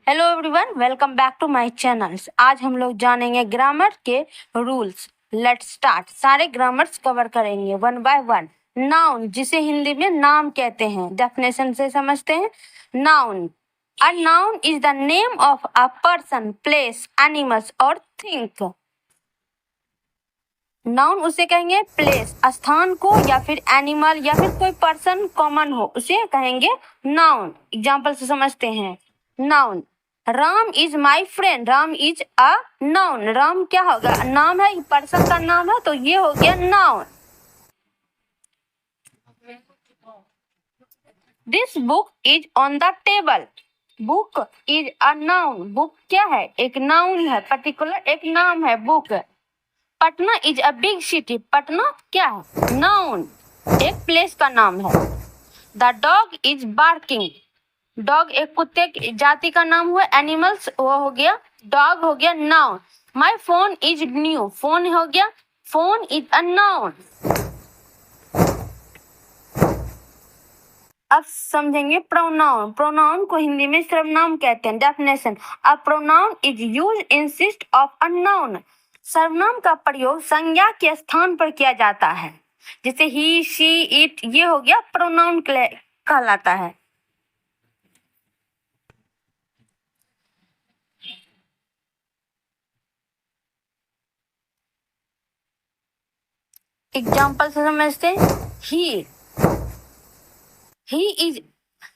Hello everyone, welcome back to my channel. आज हम लोग जानेंगे ग्रामर के रूल्स। Let's start. सारे ग्रामर्स कवर करेंगे वन बाय वन। नाउन, जिसे हिंदी में नाम कहते हैं, डेफिनेशन से समझते हैं। Noun, a noun is the name of a person, place, animals और थिंग। नाउन उसे कहेंगे प्लेस, स्थान को, या फिर एनिमल या फिर कोई पर्सन कॉमन हो उसे कहेंगे नाउन। एग्जाम्पल से समझते हैं। Noun, Ram is my friend. Ram is a noun. Ram क्या होगा? नाम है, पर्सन का नाम है, तो ये हो गया noun. This book is on the table. Book is a noun. Book क्या है? एक नाउन है, पर्टिकुलर एक नाम है book. Patna is a big city. Patna क्या है? नाउन, एक प्लेस का नाम है। The dog is barking. Dog एक कुत्ते की जाति का नाम हुआ। एनिमल्स वो हो गया, डॉग हो गया noun. My phone is new. Phone हो गया, फोन इज अ नाउन। अब समझेंगे प्रोनाउन। प्रोनाउन को हिंदी में सर्वनाम कहते हैं। Definition, a pronoun is use instead of a noun. सर्वनाम का प्रयोग संज्ञा के स्थान पर किया जाता है। जैसे ही, शी, इट, ये हो गया प्रोनाउन कहलाता है। एग्जाम्पल से समझते हैं। He is,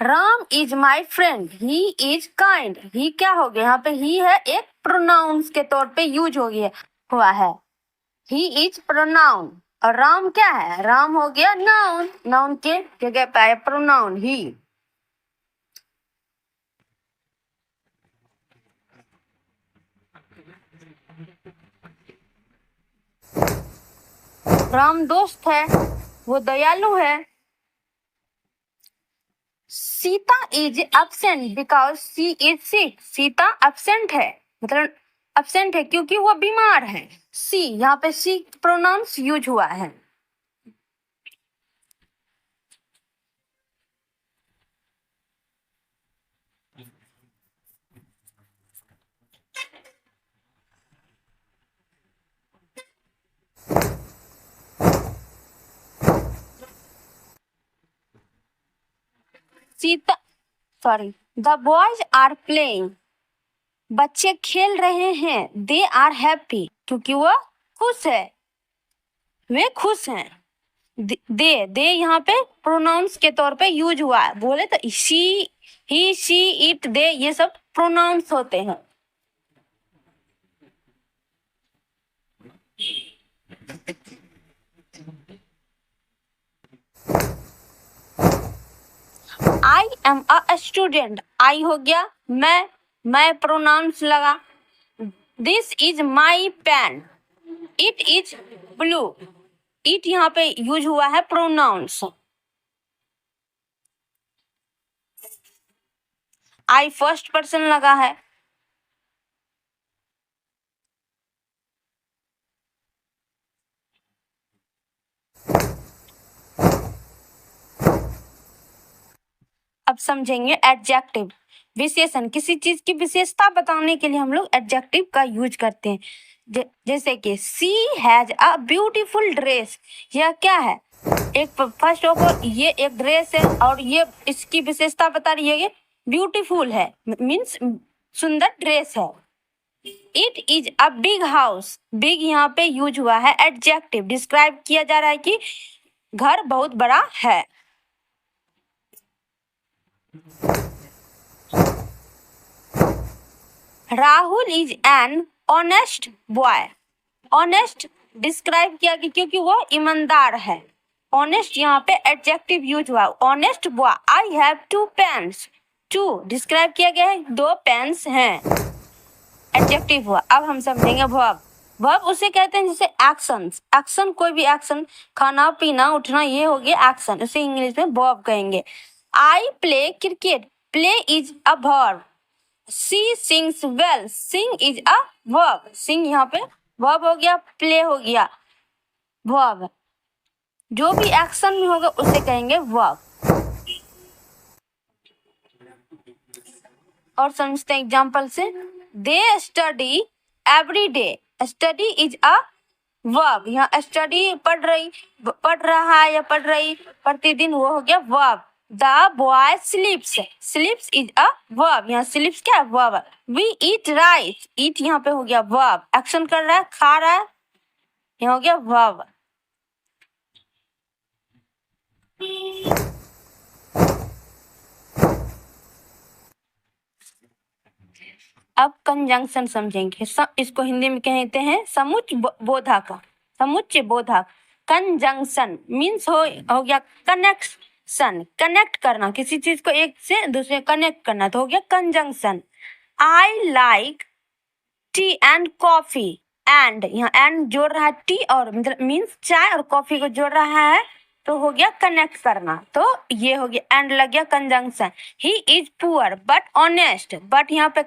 Ram is my friend. He is kind. He क्या हो गया? यहाँ पे ही है, एक प्रोनाउंस के तौर पे यूज हो गया हुआ है। He is pronoun. और राम क्या है? राम हो गया नाउन। नाउन के जगह पे आया प्रोनाउन ही। राम दोस्त है, वो दयालु है। Sita is absent because she is sick. Sita absent है, मतलब एब्सेंट है क्योंकि वो बीमार है। सी, यहाँ पे सी प्रोनाउंस यूज हुआ है। Sita, sorry, the boys are playing. बच्चे खेल रहे हैं। दे आर हैप्पी, क्योंकि वो खुश है, वे खुश हैं। दे यहाँ पे प्रोनाउंस के तौर पे यूज हुआ है। बोले तो शी, ही, शी, इट, दे, ये सब प्रोनाउंस होते हैं। I am a student. आई हो गया मैं प्रोनाउंस लगा। This is my pen. It is blue. It यहाँ पे यूज हुआ है प्रोनाउंस। आई फर्स्ट पर्सन लगा है। अब समझेंगे एडजेक्टिव, विशेषण। किसी चीज की विशेषता बताने के लिए हम लोग एडजेक्टिव का यूज करते हैं। जैसे कि सी हैज अ ब्यूटीफुल ड्रेस। यह क्या है? एक फर्स्ट ऑफ ऑल ये एक ड्रेस है और ये इसकी विशेषता बता रही है, ये ब्यूटीफुल है, मीन्स सुंदर ड्रेस है। It is a big house. Big यहाँ पे यूज हुआ है एडजेक्टिव, डिस्क्राइब किया जा रहा है कि घर बहुत बड़ा है। Rahul is an honest boy. Honest describe किया गया क्योंकि वो ईमानदार है। ऑनेस्ट यहाँ पे एडजेक्टिव यूज हुआ। Honest boy. I have two pens. Two describe किया गया है, दो पेन्स हैं, एडजेक्टिव हुआ। अब हम समझेंगे वर्ब। वर्ब उसे कहते हैं जैसे एक्शंस। एक्शन, कोई भी एक्शन, खाना पीना उठना, ये हो गया एक्शन, उसे इंग्लिश में वर्ब कहेंगे। I play cricket. Play is a verb. She sings well. Sing is a verb. Sing यहाँ पे वर्ब हो गया, प्ले हो गया वर्ब। जो भी एक्शन में होगा उसे कहेंगे वर्ब। और समझते हैं एग्जाम्पल से। They study every day, study is a verb, यहाँ स्टडी पढ़ रहा है या पढ़ रही प्रतिदिन, वो हो गया verb. The boy स्लीप्स, स्लीप्स is a verb, यहाँ स्लीप्स क्या है, वर्ब। वी ईट राइस, ईट यहाँ पे हो गया वर्ब, एक्शन कर रहा है, खा रहा है, यहाँ हो गया वर्ब। अब कंजंक्शन समझेंगे। इसको हिंदी में कहते हैं बोधक, समुच्चय बोधक। कंजंक्शन मीन्स हो गया कनेक्शन, कनेक्ट करना, किसी चीज को एक से दूसरे कनेक्ट करना, तो हो गया conjunction. I like T and coffee, and यहाँ एंड जोड़ रहा है टी और मतलब मीन्स चाय और कॉफी को जोड़ रहा है, तो हो गया कनेक्ट करना, तो ये हो गया एंड लग गया conjunction. He is poor but honest, but यहाँ पे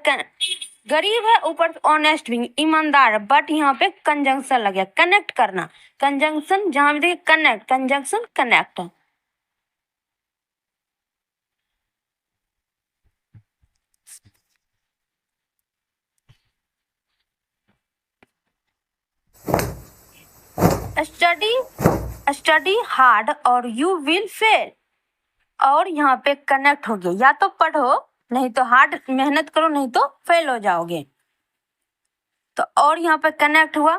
गरीब है, ऊपर ऑनेस्ट भी ईमानदार है, बट यहाँ पे कंजंक्शन लग गया, कनेक्ट करना। कंजंक्शन जहां भी देखिए connect, conjunction connect. Study hard और यू विल फेल, और यहाँ पे कनेक्ट हो गया, या तो पढ़ो नहीं तो हार्ड मेहनत करो, नहीं तो फेल हो जाओगे, तो और यहाँ पे कनेक्ट हुआ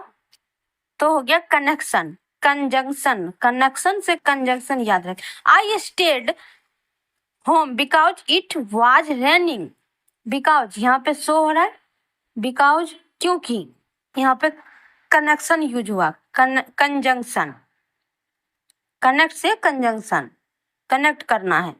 तो हो गया कनेक्शन। कंजंक्शन, कनेक्शन से कंजंक्शन याद रख। I stayed home because it was raining, because यहाँ पे शो हो रहा है, बिकॉज क्योंकि, यहाँ पे कनेक्शन यूज हुआ, कंजंक्शन, कनेक्ट से कंजंक्शन, कनेक्ट करना है।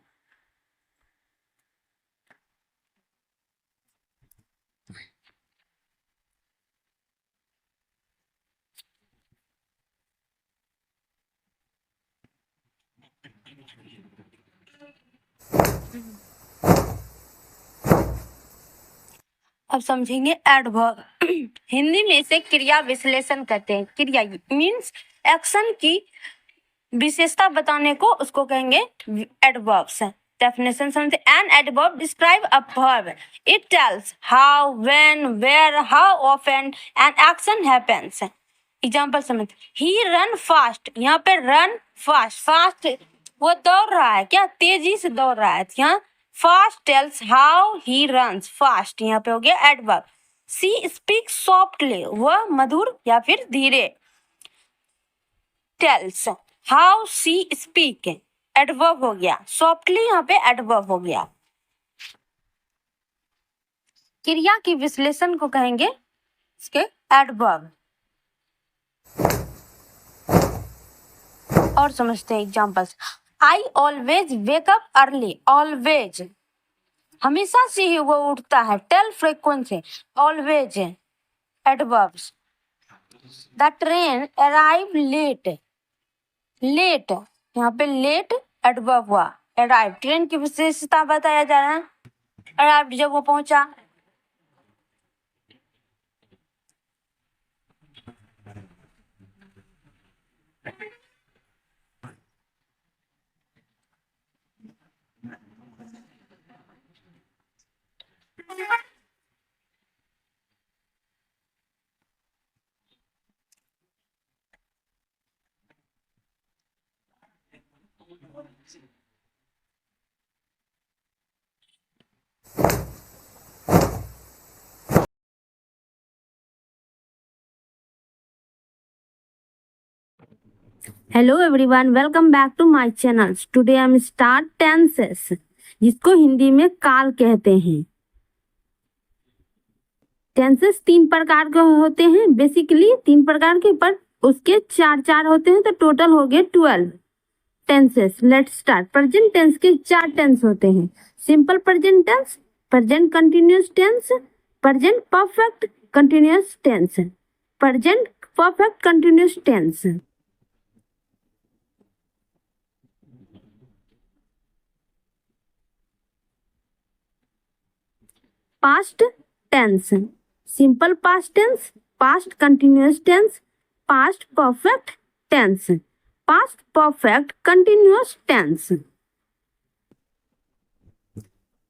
अब समझेंगे एडवर्ब। हिंदी में इसे क्रिया विश्लेषण कहते हैं। क्रिया मीन्स एक्शन की विशेषता बताने को उसको कहेंगे एडवर्ब्स। डेफिनेशन समझते। An adverb describe a verb, it tells how, when, where, how often an action happens. Example समझते। ही रन फास्ट, यहाँ पे रन फास्ट, फास्ट वो दौड़ रहा है, क्या तेजी से दौड़ रहा है, यहाँ fast tales how he runs fast, यहाँ पे हो गया एडवर्ब। सी स्पीक सॉफ्टली, वह मधुर या फिर धीरे, tells how she speak, adverb हो गया। सॉफ्टली यहाँ पे एडवर्ब हो गया। क्रिया की विश्लेषण को कहेंगे इसके एडवर्ब। और समझते हैं examples. I always wake up early, always हमेशा से ही वो उठता है, tell frequency, always adverbs. The train arrive late, late यहाँ पे लेट एडवर्ब हुआ। अराइव ट्रेन की विशेषता बताया जा रहा है, अराइव जब वो पहुंचा। Hello everyone, welcome back to my channel. Today हम स्टार्ट टेंसेस, जिसको हिंदी में काल कहते हैं। टेंसेस 3 प्रकार के होते हैं, बेसिकली 3 प्रकार के, पर उसके 4 होते हैं, तो टोटल हो गए 12 tenses. Let's start. Present tense के 4 टेंस होते हैं। Simple present tense, present continuous tense, present perfect continuous tense, present perfect continuous tense. Past tense, simple past tense, past continuous tense, past perfect tense, past perfect continuous tense.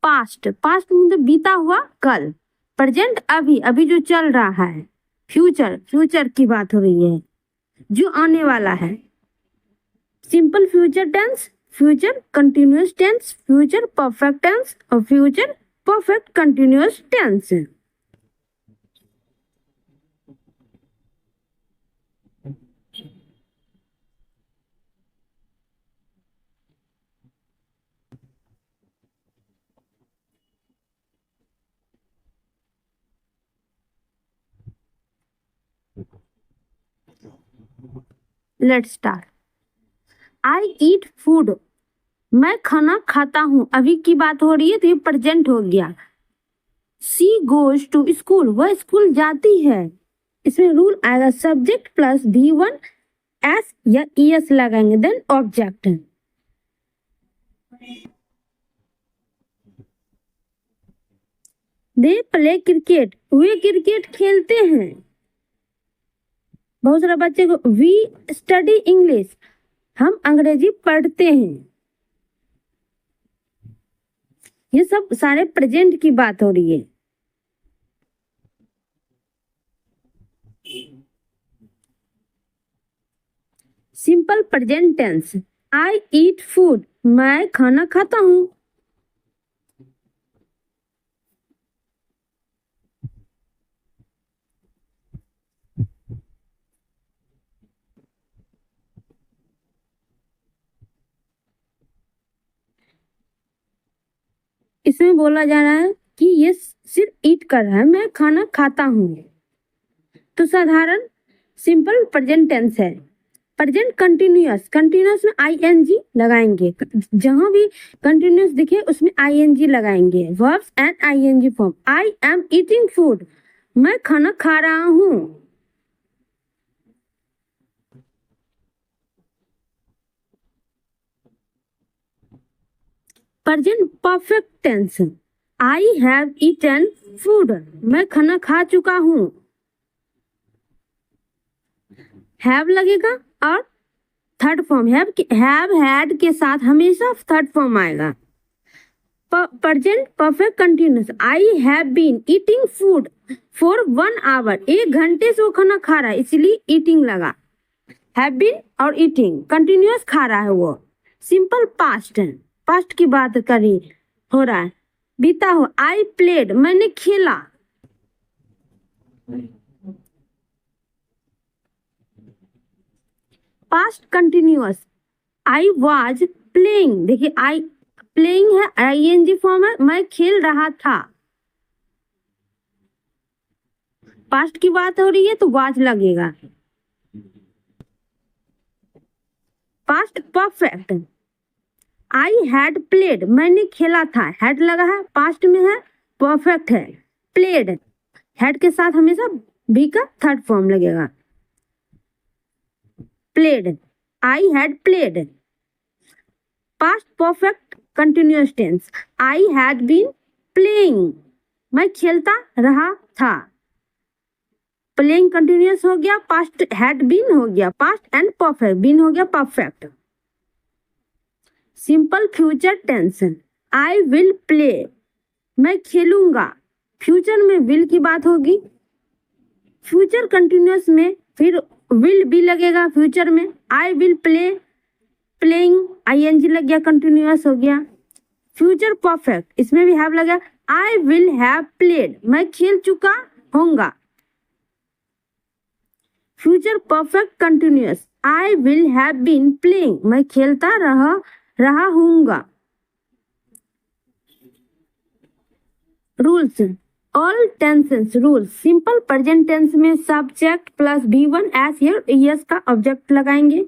Past, past मतलब बीता हुआ कल। Present अभी, अभी जो चल रहा है। फ्यूचर, फ्यूचर की बात हो रही है, जो आने वाला है। Simple future tense, future continuous tense, future perfect tense और future perfect continuous tense. Let's start. I eat food, मैं खाना खाता हूं। अभी की बात हो रही है तो ये प्रेजेंट हो गया। सी गोज टू स्कूल, वह स्कूल जाती है। इसमें रूल आएगा सब्जेक्ट प्लस V1 एस या ES लगाएंगे, then object. They play cricket, वे क्रिकेट खेलते हैं। बहुत सारे बच्चे को वी स्टडी इंग्लिश, हम अंग्रेजी पढ़ते हैं। ये सब सारे प्रेजेंट की बात हो रही है। सिंपल प्रेजेंट टेंस, आई ईट फूड, मैं खाना खाता हूं। इसमें बोला जा रहा है कि ये सिर्फ ईट कर रहा है, मैं खाना खाता हूं। तो साधारण सिंपल प्रेजेंट टेंस है। प्रेजेंट कंटिन्यूअस, कंटिन्यूअस में ING लगाएंगे। जहां भी कंटिन्यूअस दिखे उसमें ING लगाएंगे। Verbs and ING form. I am eating food, मैं खाना खा रहा हूं। Present perfect tense, I have eaten food, मैं खाना खा चुका हूं। हैव लगेगा और थर्ड फॉर्म हैव हैड के साथ हमेशा थर्ड फॉर्म आएगा। Present perfect continuous, I have been eating food for 1 hour, 1 घंटे से वो खाना खा रहा है इसलिए ईटिंग लगा। हैव बीन और ईटिंग कंटिन्यूअस खा रहा है वो। सिंपल पास्ट, पास्ट की बात करी हो रहा है, बीता हो। आई प्लेड, मैंने खेला। Past continuous, I was playing, देखिए आई प्लेइंग है, ING फॉर्म है, मैं खेल रहा था। पास्ट की बात हो रही है तो वाज लगेगा। Past perfect, I had played, मैंने खेला था। हैड लगा है, पास्ट में है, परफेक्ट है। प्लेड, हैड के साथ हमेशा बी का थर्ड फॉर्म लगेगा। Played, I had played. Past perfect continuous tense, I had been playing, मैं खेलता रहा था। प्लेइंग कंटिन्यूअस हो गया, पास्ट हैड बीन हो गया, पास्ट एंड परफेक्ट, बीन हो गया perfect. Simple future tense, I will play, मैं खेलूंगा। फ्यूचर में विल की बात होगी। फ्यूचर कंटिन्यूअस में फिर विल भी लगेगा फ्यूचर में। आई विल प्ले, प्लेइंग ING लग गया, कंटिन्यूअस हो गया। फ्यूचर परफेक्ट, इसमें भी हैव लगा। आई विल हैव प्लेड, मैं खेल चुका होऊंगा। Future perfect continuous, I will have been playing, मैं खेलता रहा हूँगा। Rules, all tenses rules. Simple present tense में सब्जेक्ट प्लस V1 एस या ES का ऑब्जेक्ट लगाएंगे।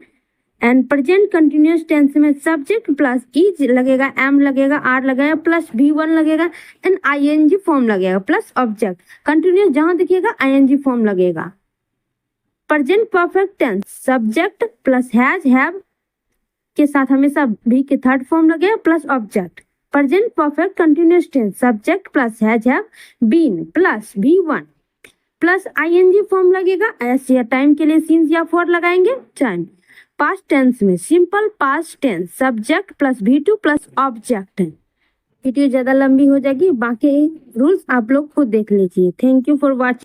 एंड प्रेजेंट कंटिन्यूअस टेंस में सब्जेक्ट प्लस इज लगेगा, एम लगेगा, आर लगेगा, प्लस V1 लगेगा, एंड ING फॉर्म लगेगा प्लस ऑब्जेक्ट। कंटिन्यूअस जहां दिखेगा ING फॉर्म लगेगा। Present perfect tense, subject plus have के साथ हमेशा भी के थर्ड फॉर्म लगेगा plus object. Present perfect continuous tense, subject plus have been plus V1 plus ING form लगेगा। एस या टाइम के लिए सिंस या फॉर लगाएंगे, टाइम। पास्ट टेंस में simple past tense, subject plus V2 plus object. Video ज़्यादा लंबी हो जाएगी, बाकी रूल्स आप लोग खुद देख लीजिए। Thank you for watching.